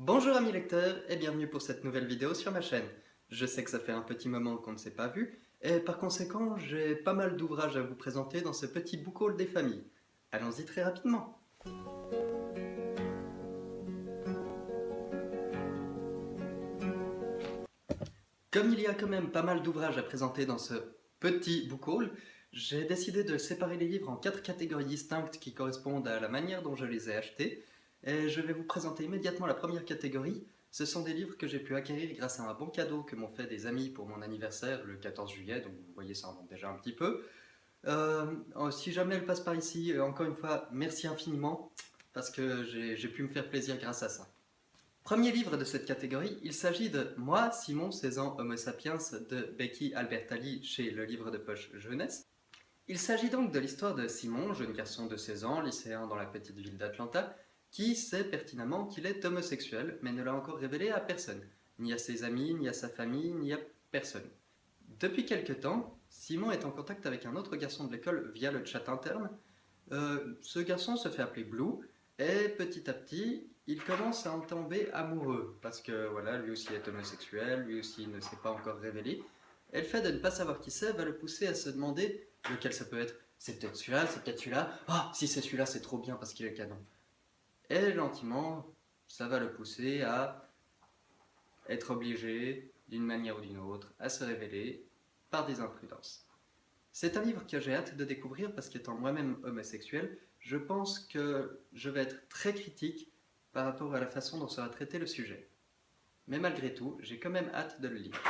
Bonjour amis lecteurs et bienvenue pour cette nouvelle vidéo sur ma chaîne. Je sais que ça fait un petit moment qu'on ne s'est pas vu et par conséquent j'ai pas mal d'ouvrages à vous présenter dans ce petit book haul des familles. Allons-y très rapidement. Comme il y a quand même pas mal d'ouvrages à présenter dans ce petit book haul, j'ai décidé de séparer les livres en 4 catégories distinctes qui correspondent à la manière dont je les ai achetés. Et je vais vous présenter immédiatement la première catégorie. Ce sont des livres que j'ai pu acquérir grâce à un bon cadeau que m'ont fait des amis pour mon anniversaire le 14 juillet, donc vous voyez ça en monte déjà un petit peu. Si jamais elle passe par ici, encore une fois, merci infiniment, parce que j'ai pu me faire plaisir grâce à ça. Premier livre de cette catégorie, il s'agit de Moi, Simon, 16 ans, Homo sapiens de Becky Albertalli chez Le Livre de Poche Jeunesse. Il s'agit donc de l'histoire de Simon, jeune garçon de 16 ans, lycéen dans la petite ville d'Atlanta, qui sait pertinemment qu'il est homosexuel, mais ne l'a encore révélé à personne, ni à ses amis, ni à sa famille, ni à personne. Depuis quelque temps, Simon est en contact avec un autre garçon de l'école via le chat interne. Ce garçon se fait appeler Blue, et petit à petit, il commence à en tomber amoureux, parce que voilà, lui aussi est homosexuel, lui aussi ne s'est pas encore révélé. Et le fait de ne pas savoir qui c'est va le pousser à se demander lequel ça peut être. C'est peut-être celui-là, c'est peut-être celui-là. Ah, si c'est celui-là, c'est trop bien parce qu'il est canon. Et gentiment, ça va le pousser à être obligé, d'une manière ou d'une autre, à se révéler par des imprudences. C'est un livre que j'ai hâte de découvrir parce qu'étant moi-même homosexuel, je pense que je vais être très critique par rapport à la façon dont sera traité le sujet. Mais malgré tout, j'ai quand même hâte de le lire.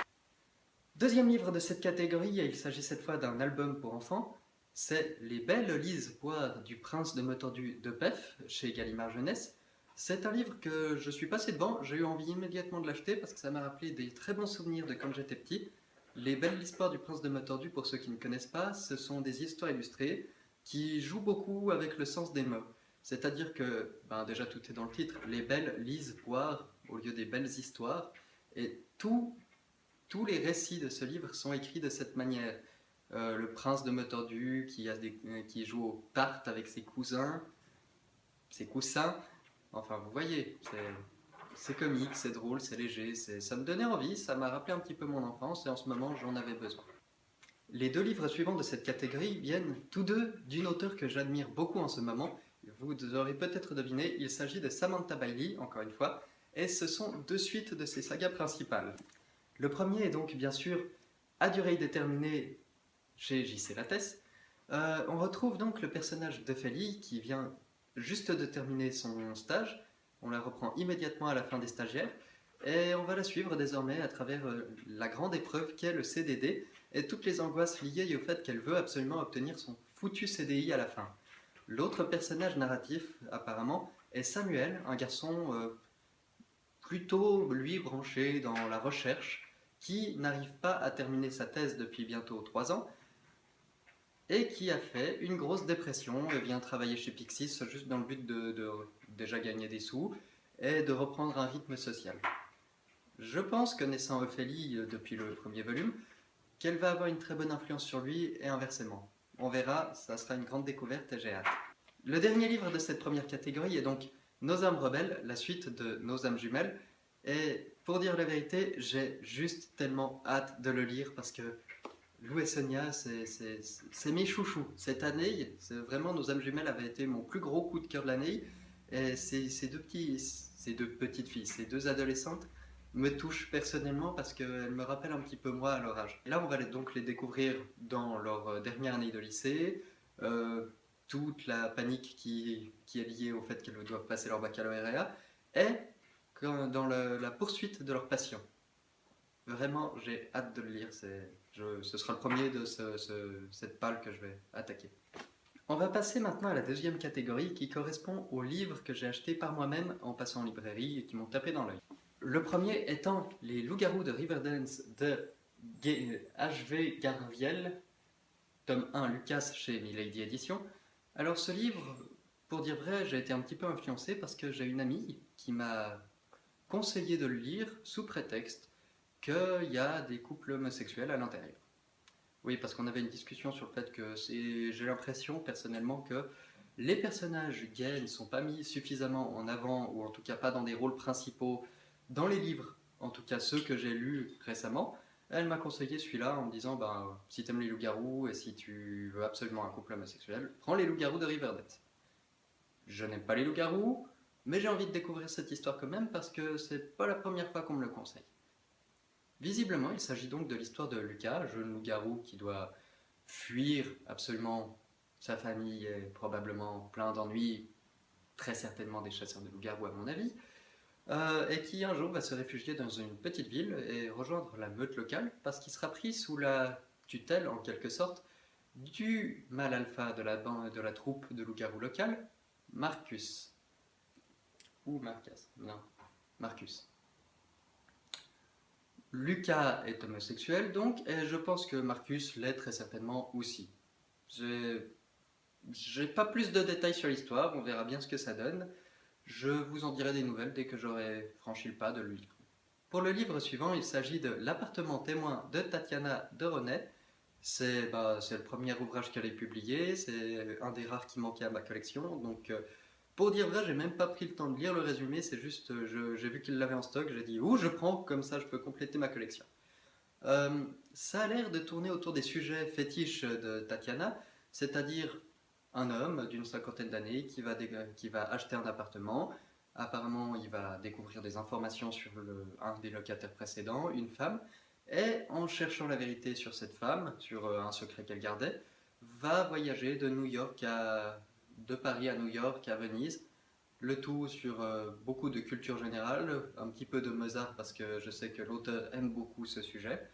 Deuxième livre de cette catégorie, et il s'agit cette fois d'un album pour enfants, c'est Les belles Lises Poire du Prince de Metordu de Pef, chez Gallimard Jeunesse. C'est un livre que je suis passé devant, j'ai eu envie immédiatement de l'acheter parce que ça m'a rappelé des très bons souvenirs de quand j'étais petit. Les belles histoires du Prince de Metordu, pour ceux qui ne connaissent pas, ce sont des histoires illustrées qui jouent beaucoup avec le sens des mots. C'est-à-dire que, déjà tout est dans le titre, les belles lisent poire au lieu des belles histoires, et tous les récits de ce livre sont écrits de cette manière. Le prince de Metordu qui joue aux cartes avec ses cousins, ses coussins, enfin vous voyez, c'est comique, c'est drôle, c'est léger, ça me donnait envie, ça m'a rappelé un petit peu mon enfance et en ce moment j'en avais besoin. Les deux livres suivants de cette catégorie viennent tous deux d'une auteure que j'admire beaucoup en ce moment. Vous aurez peut-être deviné, il s'agit de Samantha Bailey, encore une fois, et ce sont deux suites de ses sagas principales. Le premier est donc bien sûr À durée déterminée chez J.C. Lattès. On retrouve donc le personnage d'Ophélie qui vient juste de terminer son stage. On la reprend immédiatement à la fin des stagiaires et on va la suivre désormais à travers la grande épreuve qu'est le CDD et toutes les angoisses liées au fait qu'elle veut absolument obtenir son foutu CDI à la fin. L'autre personnage narratif, apparemment, est Samuel, un garçon plutôt, lui, branché dans la recherche, qui n'arrive pas à terminer sa thèse depuis bientôt 3 ans, et qui a fait une grosse dépression et vient travailler chez Pixis juste dans le but de déjà gagner des sous et de reprendre un rythme social. Je pense, connaissant Ophélie depuis le premier volume, qu'elle va avoir une très bonne influence sur lui et inversement. On verra, ça sera une grande découverte et j'ai hâte. Le dernier livre de cette première catégorie est donc Nos âmes rebelles, la suite de Nos âmes jumelles. Et pour dire la vérité, j'ai juste tellement hâte de le lire parce que Lou et Sonia, c'est mes chouchous. Cette année, vraiment, Nos âmes jumelles avait été mon plus gros coup de cœur de l'année. Et ces deux petites filles, ces deux adolescentes, me touchent personnellement parce qu'elles me rappellent un petit peu moi à leur âge. Et là, on va donc les découvrir dans leur dernière année de lycée, toute la panique qui est liée au fait qu'elles doivent passer leur baccalauréat, et dans la poursuite de leur passion. Vraiment, j'ai hâte de le lire, ce sera le premier de cette palle que je vais attaquer. On va passer maintenant à la deuxième catégorie qui correspond aux livres que j'ai achetés par moi-même en passant en librairie et qui m'ont tapé dans l'œil. Le premier étant Les loups-garous de Riverdance de H.V. Garviel, tome 1 Lucas chez Milady Éditions. Alors ce livre, pour dire vrai, j'ai été un petit peu influencé parce que j'ai une amie qui m'a conseillé de le lire sous prétexte qu'il y a des couples homosexuels à l'intérieur. Oui, parce qu'on avait une discussion sur le fait que j'ai l'impression personnellement que Les personnages gays ne sont pas mis suffisamment en avant, ou en tout cas pas dans des rôles principaux dans les livres, en tout cas ceux que j'ai lus récemment. Elle m'a conseillé celui-là en me disant si t'aimes les loups-garous et si tu veux absolument un couple homosexuel, prends les loups-garous de Riverdale. Je n'aime pas les loups-garous, mais j'ai envie de découvrir cette histoire quand même parce que c'est pas la première fois qu'on me le conseille. Visiblement, il s'agit donc de l'histoire de Lucas, jeune loup-garou qui doit fuir absolument sa famille et probablement plein d'ennuis, très certainement des chasseurs de loups-garous à mon avis, et qui un jour va se réfugier dans une petite ville et rejoindre la meute locale parce qu'il sera pris sous la tutelle en quelque sorte du mâle alpha de la troupe de loups-garous locale, Marcus. Ou Marcus, non, Marcus. Lucas est homosexuel donc, et je pense que Marcus l'est très certainement aussi. J'ai pas plus de détails sur l'histoire, on verra bien ce que ça donne. Je vous en dirai des nouvelles dès que j'aurai franchi le pas de lui. Pour le livre suivant, il s'agit de L'appartement témoin de Tatiana de René. C'est le premier ouvrage qu'elle ait publié, c'est un des rares qui manquait à ma collection, donc pour dire vrai, j'ai même pas pris le temps de lire le résumé, c'est juste, j'ai vu qu'il l'avait en stock, j'ai dit je prends, comme ça je peux compléter ma collection. Ça a l'air de tourner autour des sujets fétiches de Tatiana, c'est-à-dire un homme d'une cinquantaine d'années qui va acheter un appartement. Apparemment, il va découvrir des informations sur un des locataires précédents, une femme, et en cherchant la vérité sur cette femme, sur un secret qu'elle gardait, va voyager de Paris à New York, à Venise, le tout sur beaucoup de culture générale, un petit peu de Mozart parce que je sais que l'auteur aime beaucoup ce sujet.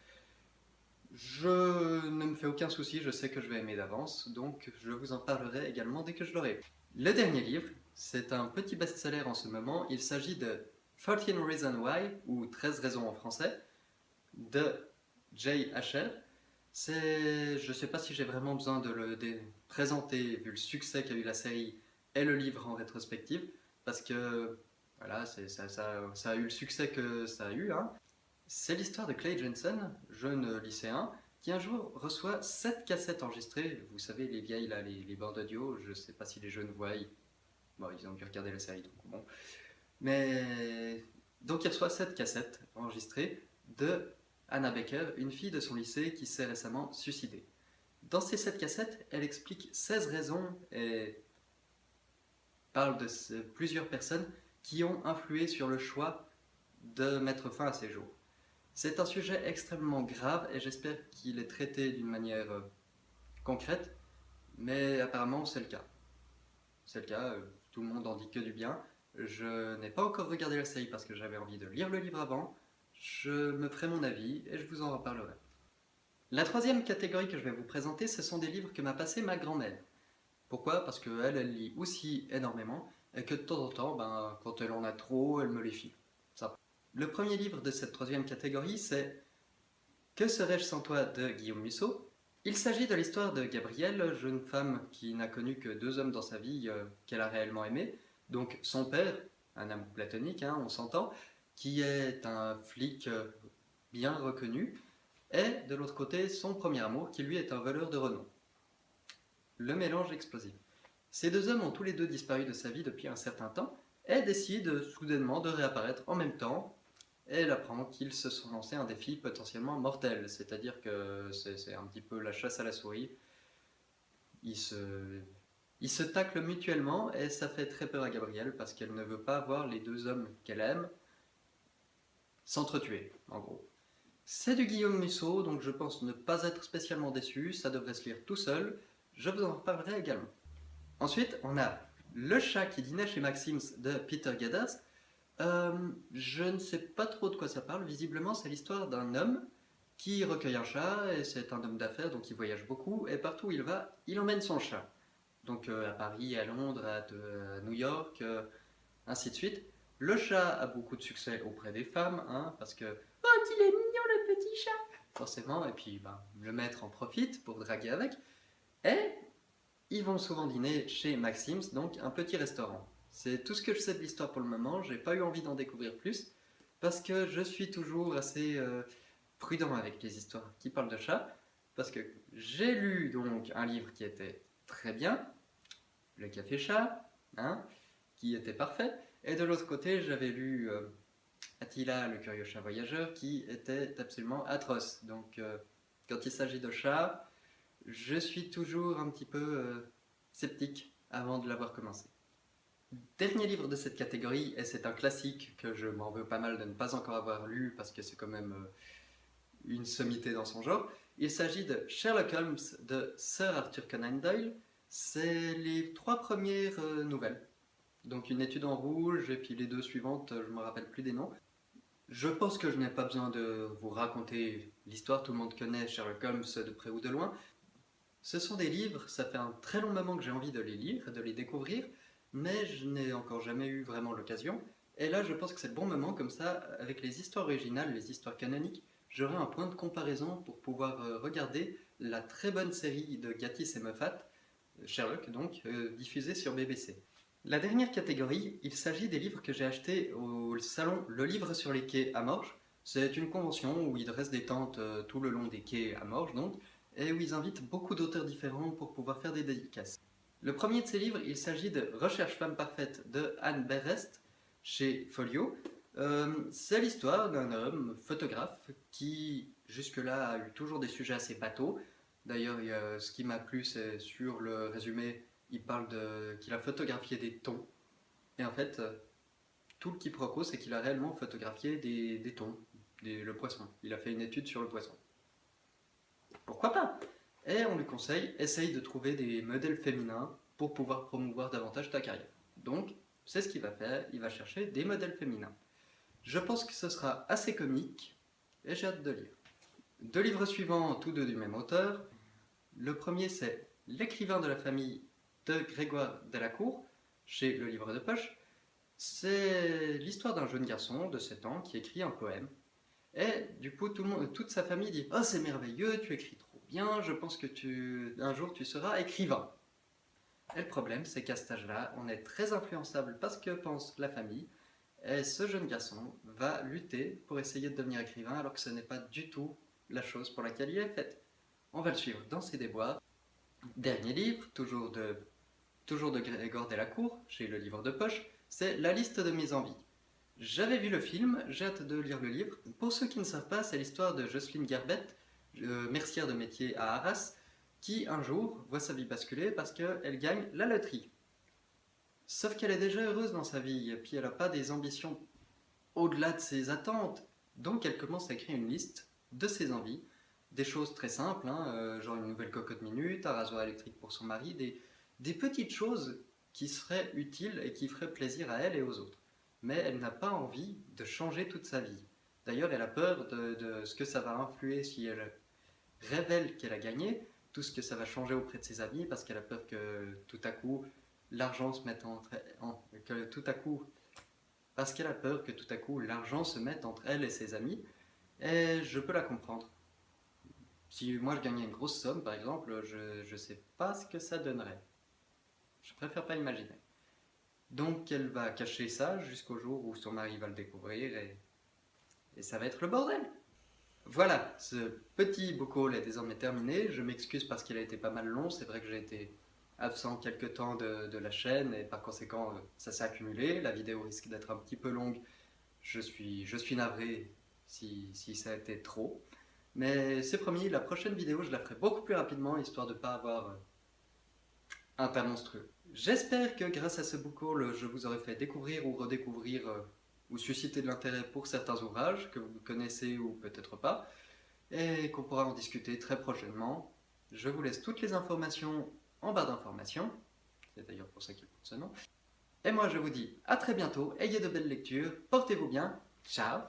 Je ne me fais aucun souci, je sais que je vais aimer d'avance, donc je vous en parlerai également dès que je l'aurai. Le dernier livre, c'est un petit best-seller en ce moment, il s'agit de 13 Reasons Why, ou 13 raisons en français, de Jay Asher. Je ne sais pas si j'ai vraiment besoin de le présenter, vu le succès qu'a eu la série et le livre en rétrospective, parce que voilà, ça a eu le succès que ça a eu, hein. C'est l'histoire de Clay Jensen, jeune lycéen, qui un jour reçoit 7 cassettes enregistrées. Vous savez, les vieilles, là, les bandes audio, je ne sais pas si les jeunes voient. Bon, ils ont dû regarder la série, donc bon. Mais. Donc il reçoit 7 cassettes enregistrées de Anna Baker, une fille de son lycée qui s'est récemment suicidée. Dans ces 7 cassettes, elle explique 16 raisons et parle de plusieurs personnes qui ont influé sur le choix de mettre fin à ses jours. C'est un sujet extrêmement grave et j'espère qu'il est traité d'une manière concrète, mais apparemment c'est le cas. C'est le cas, tout le monde en dit que du bien. Je n'ai pas encore regardé la série parce que j'avais envie de lire le livre avant. Je me ferai mon avis et je vous en reparlerai. La troisième catégorie que je vais vous présenter, ce sont des livres que m'a passé ma grand-mère. Pourquoi? Parce qu'elle, elle lit aussi énormément et que de temps en temps, quand elle en a trop, elle me les file. Le premier livre de cette troisième catégorie, c'est Que serais-je sans toi de Guillaume Musso. Il s'agit de l'histoire de Gabrielle, jeune femme qui n'a connu que 2 hommes dans sa vie qu'elle a réellement aimés. Donc son père, un amour platonique, hein, on s'entend, qui est un flic bien reconnu, et de l'autre côté son premier amour qui lui est un voleur de renom. Le mélange explosif. Ces 2 hommes ont tous les deux disparu de sa vie depuis un certain temps et décident soudainement de réapparaître en même temps. Et elle apprend qu'ils se sont lancés un défi potentiellement mortel, c'est-à-dire que c'est un petit peu la chasse à la souris. Ils se taclent mutuellement et ça fait très peur à Gabrielle parce qu'elle ne veut pas voir les 2 hommes qu'elle aime s'entretuer, en gros. C'est du Guillaume Musso, donc je pense ne pas être spécialement déçu, ça devrait se lire tout seul, je vous en reparlerai également. Ensuite, on a Le chat qui dînait chez Maxims de Peter Gadas. Je ne sais pas trop de quoi ça parle. Visiblement, c'est l'histoire d'un homme qui recueille un chat, et c'est un homme d'affaires, donc il voyage beaucoup, et partout où il va, il emmène son chat. Donc à Paris, à Londres, à New York, ainsi de suite. Le chat a beaucoup de succès auprès des femmes, hein, parce que « Oh, qu'il est mignon le petit chat !» Forcément, et puis le maître en profite pour draguer avec. Et ils vont souvent dîner chez Maxims, donc un petit restaurant. C'est tout ce que je sais de l'histoire pour le moment, j'ai pas eu envie d'en découvrir plus, parce que je suis toujours assez prudent avec les histoires qui parlent de chats, parce que j'ai lu donc un livre qui était très bien, Le Café Chat, hein, qui était parfait. Et de l'autre côté, j'avais lu Attila, le curieux chat voyageur, qui était absolument atroce. Donc, quand il s'agit de chats, je suis toujours un petit peu sceptique avant de l'avoir commencé. Dernier livre de cette catégorie, et c'est un classique que je m'en veux pas mal de ne pas encore avoir lu parce que c'est quand même une sommité dans son genre. Il s'agit de Sherlock Holmes de Sir Arthur Conan Doyle. C'est les 3 premières nouvelles. Donc une étude en rouge et puis les 2 suivantes, je ne me rappelle plus des noms. Je pense que je n'ai pas besoin de vous raconter l'histoire, tout le monde connaît Sherlock Holmes de près ou de loin. Ce sont des livres, ça fait un très long moment que j'ai envie de les lire, de les découvrir, mais je n'ai encore jamais eu vraiment l'occasion. Et là, je pense que c'est le bon moment, comme ça, avec les histoires originales, les histoires canoniques, j'aurai un point de comparaison pour pouvoir regarder la très bonne série de Gatiss et Moffat, Sherlock donc, diffusée sur BBC. La dernière catégorie, il s'agit des livres que j'ai achetés au salon Le Livre sur les quais à Morges. C'est une convention où ils dressent des tentes tout le long des quais à Morges donc, et où ils invitent beaucoup d'auteurs différents pour pouvoir faire des dédicaces. Le premier de ces livres, il s'agit de Recherche femme parfaite de Anne Berest chez Folio. C'est l'histoire d'un homme photographe qui jusque-là a eu toujours des sujets assez bateaux. D'ailleurs, ce qui m'a plu, c'est sur le résumé, il parle qu'il a photographié des thons. Et en fait, tout le quiproquo, c'est qu'il a réellement photographié des thons, le poisson. Il a fait une étude sur le poisson. Pourquoi pas? Et on lui conseille, essaye de trouver des modèles féminins pour pouvoir promouvoir davantage ta carrière. Donc, c'est ce qu'il va faire, il va chercher des modèles féminins. Je pense que ce sera assez comique, et j'ai hâte de lire. 2 livres suivants, tous 2 du même auteur. Le premier, c'est L'écrivain de la famille de Grégoire Delacour, chez Le Livre de Poche. C'est l'histoire d'un jeune garçon de 7 ans qui écrit un poème. Et du coup, toute sa famille dit « Oh, c'est merveilleux, tu écris trop bien, je pense que un jour tu seras écrivain. » Et le problème, c'est qu'à cet âge-là, on est très influençable parce que pense la famille. Et ce jeune garçon va lutter pour essayer de devenir écrivain alors que ce n'est pas du tout la chose pour laquelle il est fait. On va le suivre dans ses déboires. Dernier livre, toujours de Grégoire Delacour, chez Le Livre de Poche, c'est La liste de mes envies. J'avais vu le film, j'ai hâte de lire le livre. Pour ceux qui ne savent pas, c'est l'histoire de Jocelyne Gerbet, mercière de métier à Arras, qui un jour voit sa vie basculer parce qu'elle gagne la loterie. Sauf qu'elle est déjà heureuse dans sa vie, et puis elle n'a pas des ambitions au-delà de ses attentes. Donc elle commence à écrire une liste de ses envies, des choses très simples, hein, genre une nouvelle cocotte minute, un rasoir électrique pour son mari, des petites choses qui seraient utiles et qui feraient plaisir à elle et aux autres. Mais elle n'a pas envie de changer toute sa vie. D'ailleurs, elle a peur de ce que ça va influer si elle révèle qu'elle a gagné, tout ce que ça va changer auprès de ses amis, parce qu'elle a peur que tout à coup l'argent se mette parce qu'elle a peur que tout à coup l'argent se mette entre elle et ses amis, et je peux la comprendre. Si moi je gagnais une grosse somme par exemple, je ne sais pas ce que ça donnerait. Je préfère pas imaginer. Donc elle va cacher ça jusqu'au jour où son mari va le découvrir et ça va être le bordel. Voilà, ce petit book haul est désormais terminé. Je m'excuse parce qu'il a été pas mal long. C'est vrai que j'ai été absent quelques temps de la chaîne et par conséquent ça s'est accumulé. La vidéo risque d'être un petit peu longue. Je suis navré si ça a été trop. Mais c'est promis, la prochaine vidéo je la ferai beaucoup plus rapidement histoire de ne pas avoir un tas monstrueux. J'espère que grâce à ce book haul, je vous aurai fait découvrir ou redécouvrir ou susciter de l'intérêt pour certains ouvrages que vous connaissez ou peut-être pas, et qu'on pourra en discuter très prochainement. Je vous laisse toutes les informations en barre d'informations, c'est d'ailleurs pour ça qu'il porte ce nom. Et moi je vous dis à très bientôt, ayez de belles lectures, portez-vous bien, ciao!